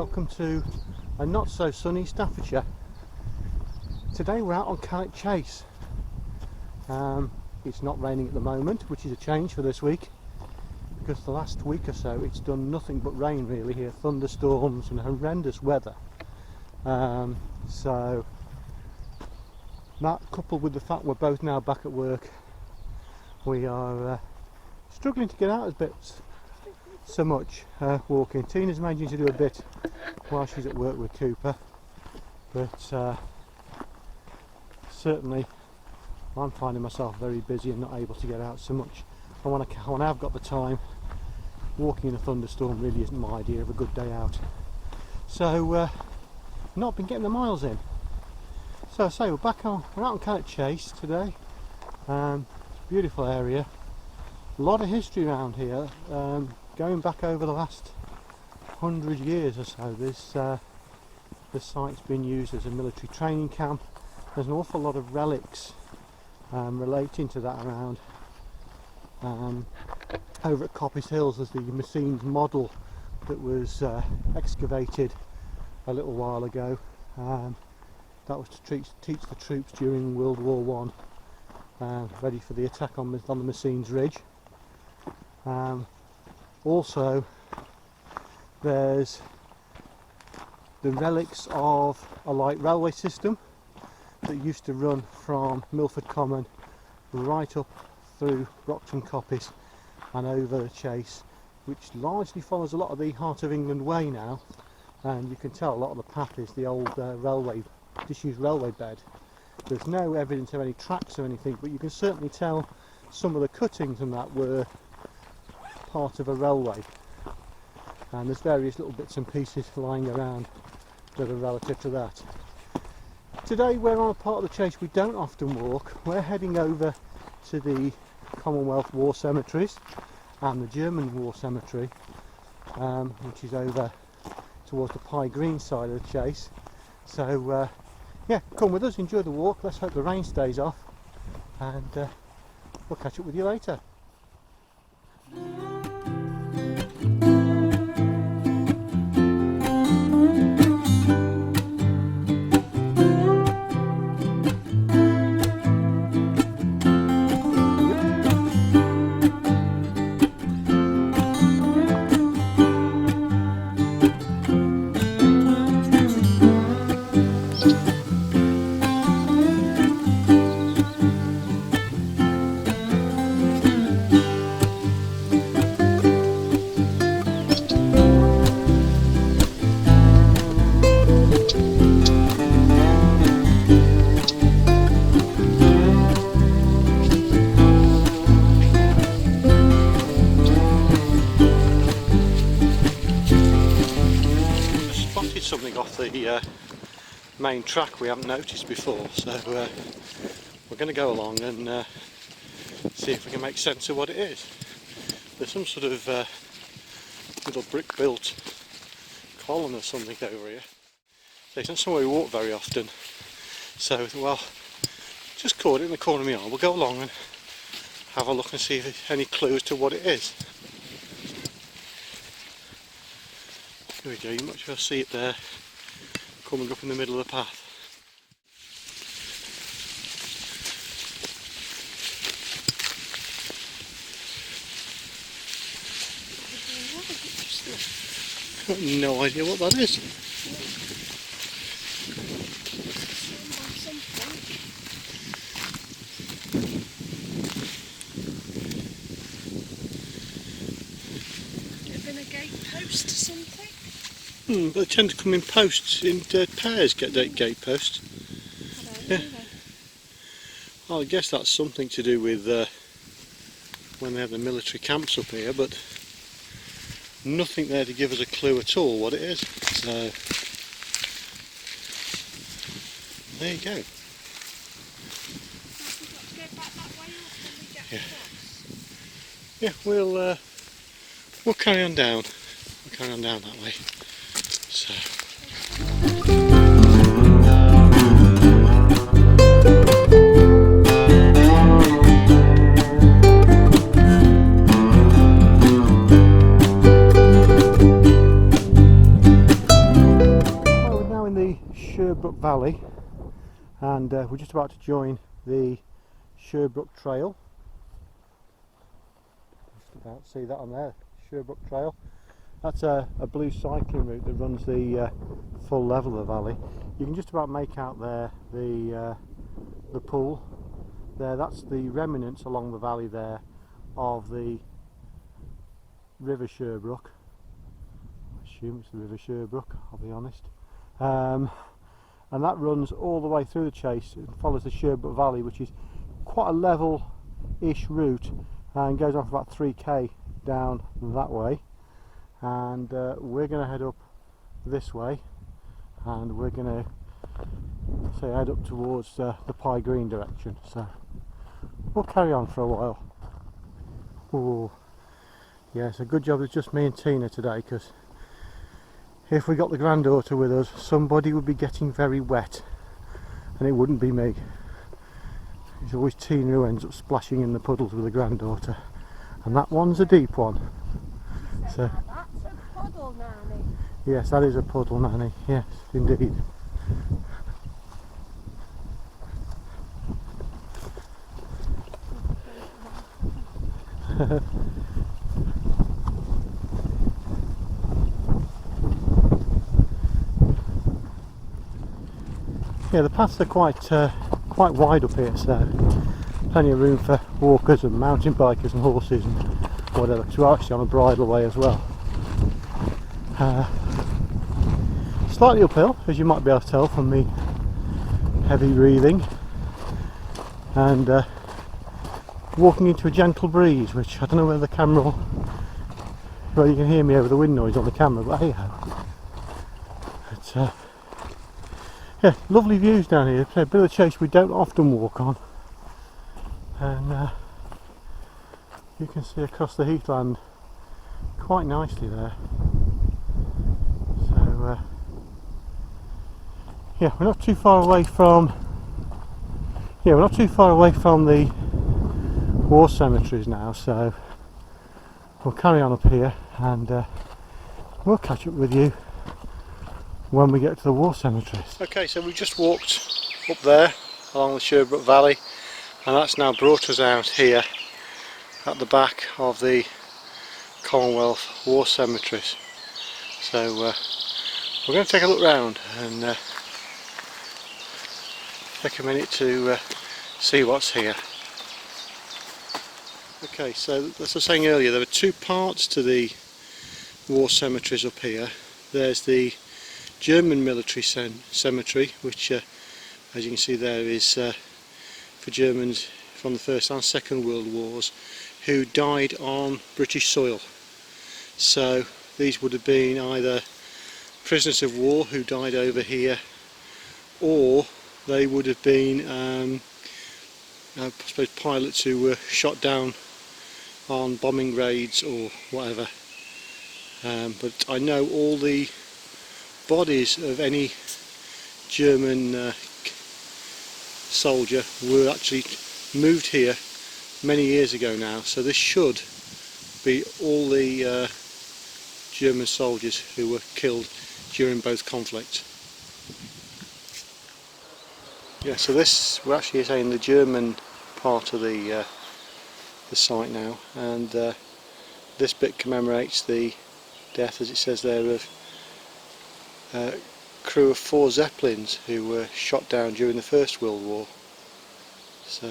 welcome to a not so sunny Staffordshire. Today we're out on Cannock Chase. It's not raining at the moment, which is a change for this week, because the last week or so it's done nothing but rain really here, thunderstorms and horrendous weather. So that, coupled with the fact we're both now back at work, we are struggling to get out a bit so much walking. Tina's managing to do a bit while she's at work with Cooper, but certainly I'm finding myself very busy and not able to get out so much. And when I've got the time, walking in a thunderstorm really isn't my idea of a good day out. So not been getting the miles in. So we're out on Cannock Chase today. It's a beautiful area, a lot of history around here, going back over the last 100 years or so. This site's been used as a military training camp. There's an awful lot of relics relating to that around. Over at Coppice Hills there's the Messines model that was excavated a little while ago. That was to teach the troops during World War I, ready for the attack on the Messines Ridge. Also there's the relics of a light railway system that used to run from Milford Common right up through Brockton Coppice and over the Chase, which largely follows a lot of the Heart of England way now, and you can tell a lot of the path is the old disused railway bed. There's no evidence of any tracks or anything, but you can certainly tell some of the cuttings and that were part of a railway, and there's various little bits and pieces lying around that are relative to that. Today we're on a part of the Chase we don't often walk. We're heading over to the Commonwealth War Cemeteries and the German War Cemetery, which is over towards the Pie Green side of the Chase. So yeah, come with us, enjoy the walk. Let's hope the rain stays off, and we'll catch up with you later. Something off the main track we haven't noticed before, so we're going to go along and see if we can make sense of what it is. There's some sort of little brick built column or something over here. So it's not somewhere we walk very often, so well, just caught it in the corner of my eye. We'll go along and have a look and see if there's any clues to what it is. There we go, you might just see it there coming up in the middle of the path. I've got no idea what that is. Could have been a gate post or something. But they tend to come in posts, in pairs, gate posts. Yeah. Well, I guess that's something to do with when they have the military camps up here, but nothing there to give us a clue at all what it is. So there you go. Yeah, we'll carry on down. We'll carry on down that way. So. Sherbrook Valley, and we're just about to join the Sherbrook Trail. Just about to see that on there, Sherbrook Trail. That's a blue cycling route that runs the full level of the valley. You can just about make out there the pool there. That's the remnants along the valley there of the River Sherbrook. I assume it's the River Sherbrook, I'll be honest. And that runs all the way through the chase and follows the Sherbrook Valley, which is quite a level-ish route, and goes on for about 3k down that way. And we're going to head up this way, and we're going to head up towards the Pie Green direction. So we'll carry on for a while. Ooh. Yeah, it's a good job it's just me and Tina today, because if we got the granddaughter with us, somebody would be getting very wet, and it wouldn't be me. It's always Tina who ends up splashing in the puddles with the granddaughter, and that one's a deep one. So that's a puddle, Nanny. yes, that is a puddle, Nanny. Yes, indeed. Yeah, the paths are quite wide up here, so plenty of room for walkers and mountain bikers and horses and whatever, because we're actually on a bridleway as well. Slightly uphill, as you might be able to tell from me heavy breathing, and walking into a gentle breeze, which I don't know whether the camera will, well, you can hear me over the wind noise on the camera, but hey ho. It's yeah, lovely views down here. It's a bit of a chase we don't often walk on, and you can see across the heathland quite nicely there. So yeah, we're not too far away from the war cemeteries now, so we'll carry on up here, and we'll catch up with you when we get to the war cemeteries. Okay, so we've just walked up there along the Sherbrook Valley, and that's now brought us out here at the back of the Commonwealth war cemeteries. So we're going to take a look round and take a minute to see what's here. Okay, so as I was saying earlier, there were two parts to the war cemeteries up here. There's the German military cemetery, which as you can see there is for Germans from the First and Second World Wars who died on British soil. So these would have been either prisoners of war who died over here, or they would have been I suppose pilots who were shot down on bombing raids or whatever. But I know all the bodies of any German soldier were actually moved here many years ago now, so this should be all the German soldiers who were killed during both conflicts. Yeah, so this, we're actually saying the German part of the site now, and this bit commemorates the death, as it says there, of crew of 4 Zeppelins who were shot down during the First World War. So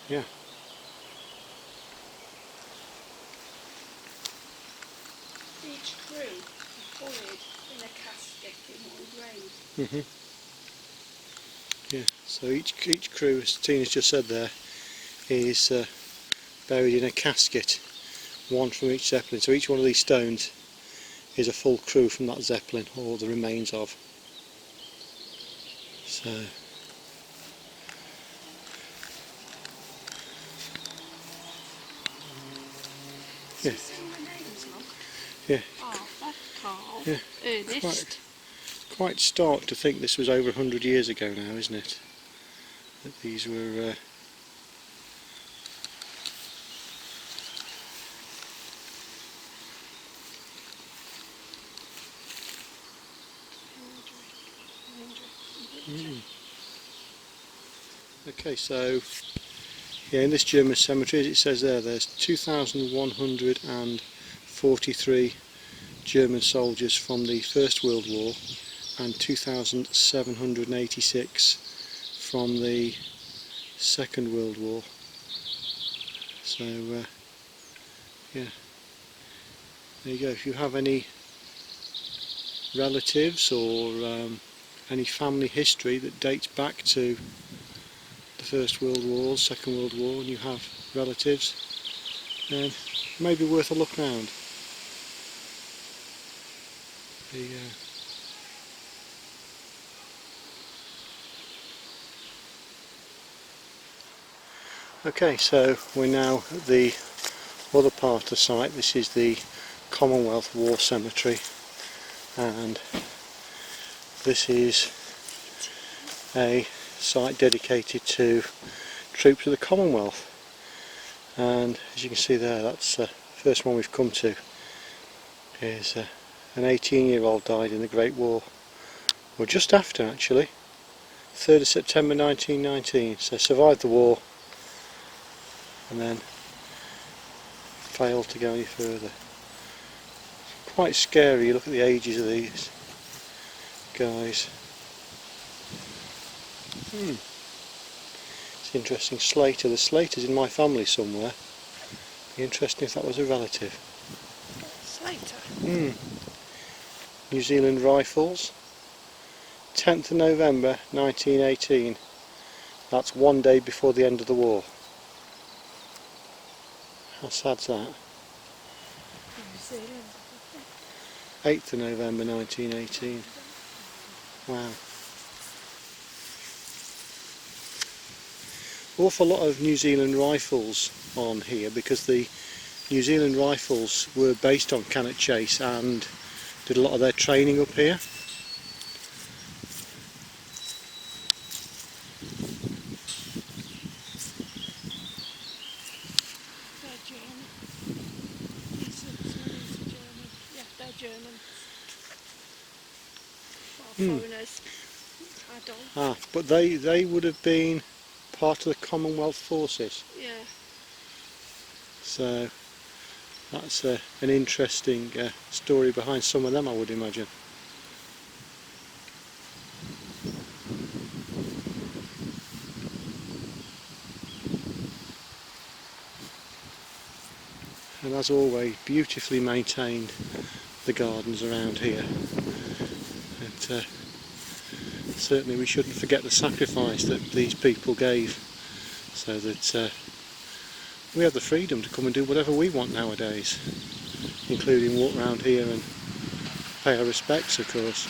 yeah. Each crew buried in a casket in one grave. Yeah, so each crew, as Tina's just said there, is buried in a casket, one from each Zeppelin. So each one of these stones is a full crew from that Zeppelin, or the remains of. So yeah. Yeah. Arthur, Carl, Yeah. Ernest. Quite stark to think this was over 100 years ago now, isn't it? That these were Okay, so yeah, in this German cemetery, as it says there's 2,143 German soldiers from the First World War and 2,786 from the Second World War. So yeah, there you go. If you have any relatives or any family history that dates back to the First World War, Second World War, and you have relatives, then it may be worth a look round. Okay, so we're now at the other part of the site. This is the Commonwealth War Cemetery, and this is a site dedicated to troops of the Commonwealth, and as you can see there, that's the first one we've come to. Is an 18-year-old died in the Great War, or just after actually, 3rd of September 1919, so survived the war and then failed to go any further. Quite scary. You look at the ages of these guys. It's interesting. Slater. The Slaters in my family somewhere. Be interesting if that was a relative. Slater? New Zealand Rifles. 10th of November 1918. That's one day before the end of the war. How sad's that? 8th of November 1918. Wow. Awful lot of New Zealand Rifles on here, because the New Zealand Rifles were based on Cannock Chase and did a lot of their training up here. They're German. These are German. Yeah, they're German. Well, foreigners. Adult. But they would have been part of the Commonwealth forces. Yeah. So that's an interesting story behind some of them, I would imagine. And as always, beautifully maintained, the gardens around here. And certainly we shouldn't forget the sacrifice that these people gave, so that we have the freedom to come and do whatever we want nowadays, including walk around here and pay our respects, of course.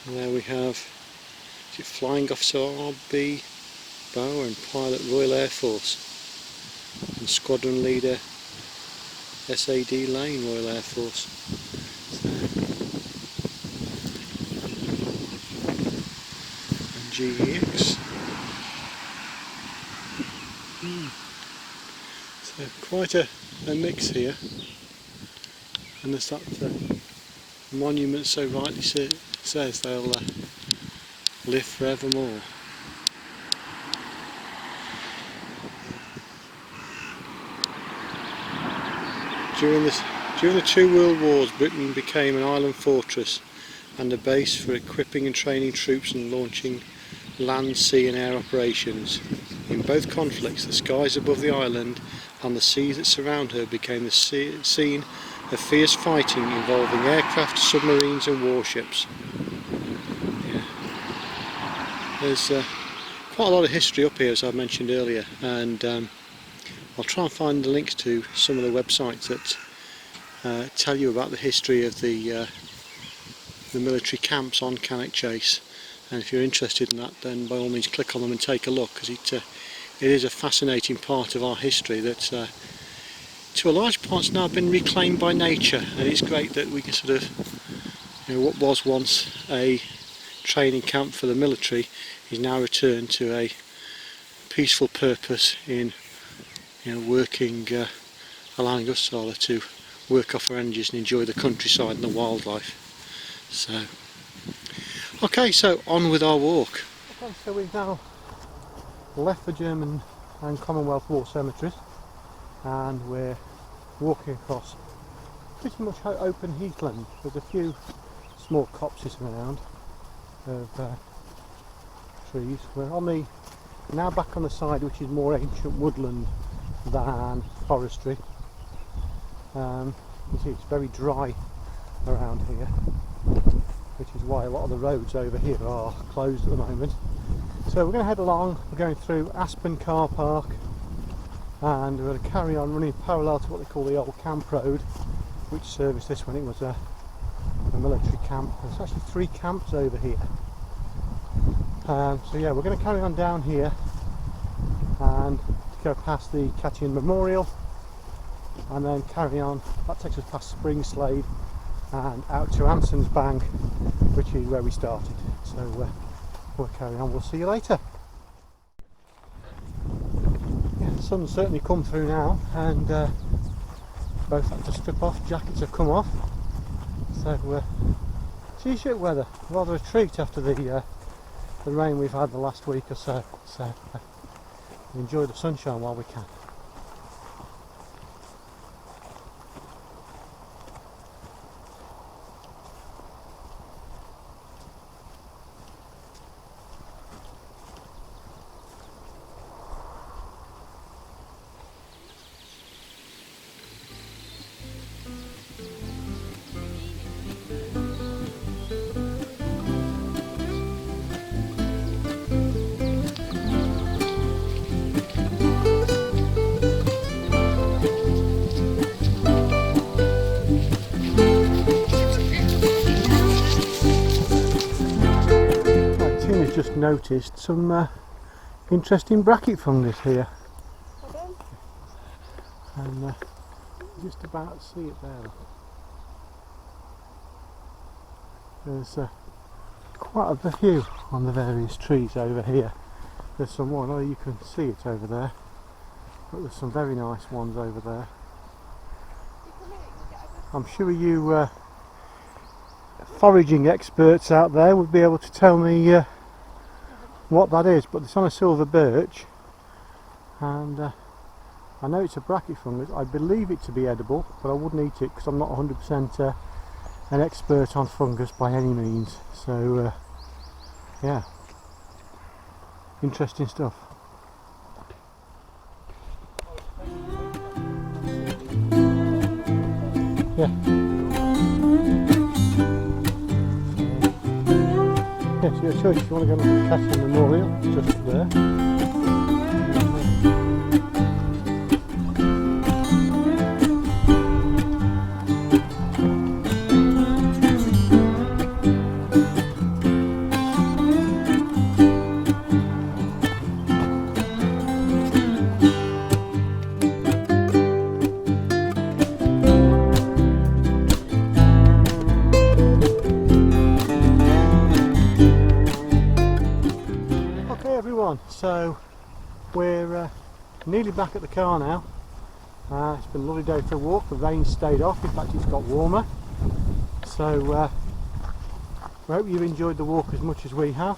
And there we have Flying Officer R.B. Bower and Pilot Royal Air Force, and Squadron Leader S.A.D. Lane Royal Air Force. And GEX. So quite a mix here, and there's that monument so rightly says they'll live forevermore. During the two world wars, Britain became an island fortress and a base for equipping and training troops and launching land, sea and air operations. In both conflicts, the skies above the island and the seas that surround her became the scene of fierce fighting involving aircraft, submarines and warships. Yeah. There's quite a lot of history up here, as I mentioned earlier, and I'll try and find the links to some of the websites that tell you about the history of the military camps on Cannock Chase, and if you're interested in that, then by all means click on them and take a look, because it is a fascinating part of our history that to a large part has now been reclaimed by nature, and it's great that we can sort of, what was once a training camp for the military is now returned to a peaceful purpose in working, allowing us to work off our energies and enjoy the countryside and the wildlife. So okay, so on with our walk. Okay, so we've now left the German and Commonwealth war cemeteries and we're walking across pretty much open heathland. There's a few small copses around of trees. We're now back on the side which is more ancient woodland than forestry. You see it's very dry around here, which is why a lot of the roads over here are closed at the moment. So we're going to head along. We're going through Aspen Car Park and we're going to carry on running parallel to what they call the old camp road, which serviced this when it was a military camp. There's actually 3 camps over here. So yeah, we're going to carry on down here and go past the Catchian Memorial and then carry on. That takes us past Spring Slade and out to Anson's Bank, which is where we started. So we'll carry on. We'll see you later. Yeah, the sun's certainly come through now, and both had to strip off. Jackets have come off. So t-shirt weather, rather a treat after the rain we've had the last week or so. So enjoy the sunshine while we can. Just noticed some interesting bracket fungus here, and just about see it there. There's quite a few on the various trees over here. There's some one, you can see it over there, but there's some very nice ones over there. I'm sure you foraging experts out there would be able to tell me what that is, but it's on a silver birch, and I know it's a bracket fungus. I believe it to be edible, but I wouldn't eat it because I'm not 100% an expert on fungus by any means. So yeah, interesting stuff. Yeah. Yes, your choice. If you want to go look at the Catchian Memorial, it's just there. So we're nearly back at the car now. It's been a lovely day for a walk. The rain stayed off, in fact it's got warmer. So we hope you've enjoyed the walk as much as we have.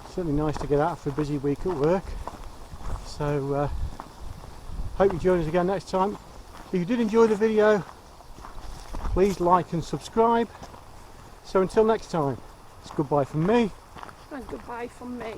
Certainly nice to get out after a busy week at work. So hope you join us again next time. If you did enjoy the video, please like and subscribe. So until next time, it's goodbye from me. And goodbye from me.